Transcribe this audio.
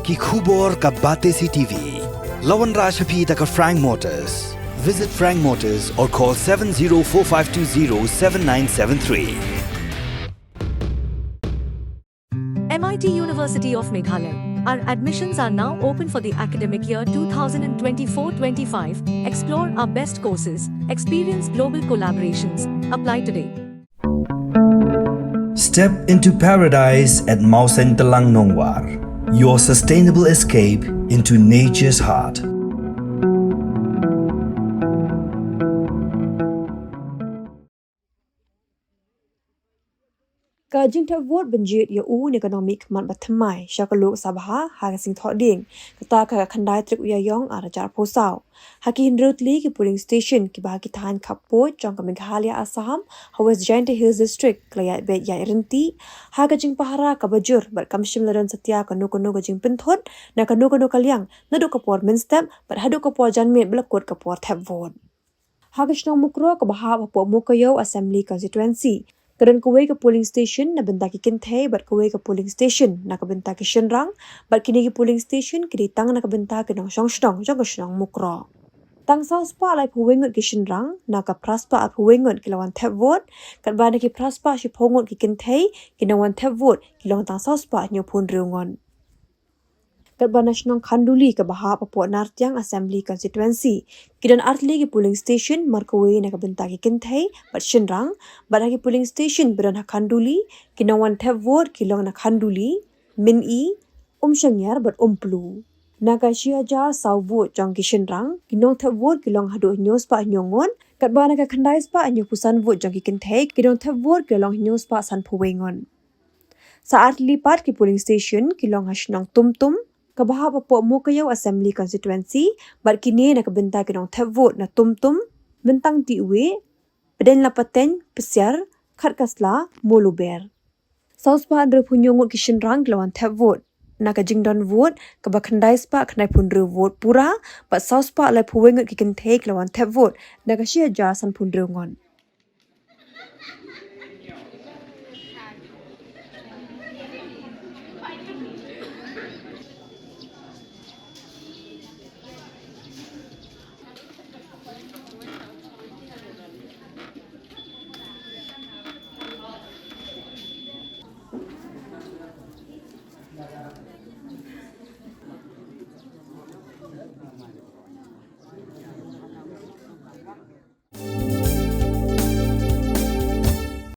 ki khubor ka bate si TV. Lawan Rashapi taka Frank Motors. Visit Frank Motors or call 7045207973. MIT University of Meghalaya. Our admissions are now open for the academic year 2024-25. Explore our best courses, experience global collaborations. Apply today. Step into paradise at Mausen Telang Nongwan. Your sustainable escape into nature's heart. Kajing Thep banjir ya economic man batmai syakaluk sabha ha sing thoding kata ka khandai trip uyayong arajar posau hakin rutli ki polling station ki bahagi than Khappud jong ka Meghalaya-Assam West Giant Hills district klayat bet ya renti ha kajing pahara ka bajur bar kamshim laran setia ka no kajing penthot na ka no kalyang nadu ka por minstep bar hadu ka por janme blakot ka por Thep vote ha ka Shnong mukro ka baha po mukayo assembly constituency Kedan kuwe ke polling station na benta ki kinthe bat kuwe ke polling station na ka benta ki Shnong bat kini ki polling station ki tang na ka benta ki Shnong jong ka Shnong mukro. Tang sau spa lai puwengot ki Shnong na ka praspa at puwengot ki lawan Thep vote kat bana ki praspa si pongot ki kinthe ki lawan Thep vote ki lawan tang sau spa nyo pun riungon. Kat bana Shnong khanduli ke baha papo nartiang assembly constituency kidan artli ki polling station markuwe na ka benta ki kinthe bat Shnong bat ki polling station beran khanduli ki nawan Thep vote ki long na khanduli min i shangyar bat plu naga shiaja sau vote jong ki Shnong ki nong Thep vote ki long hadu nyos pa nyongon kat bana ka khandai spa nyu pusan vote jong ki kinthe ki dong Thep vote ki long nyos pa san puwengon saat lipat ki polling station ki long Shnong tum kabaha papo mukayaw assembly constituency bar kini na kabenta kinong Thep vote na tum bentang tiwe peden lapaten pesyar khat kasla moluber saus pa andre punyongot ki Shnong lawan Thep vote na ka jingdon vote ka bakhandai spa khnai punre vote pura pa saus pa lai puwengot ki kinthe lawan Thep vote na ka shia jar san punre ngon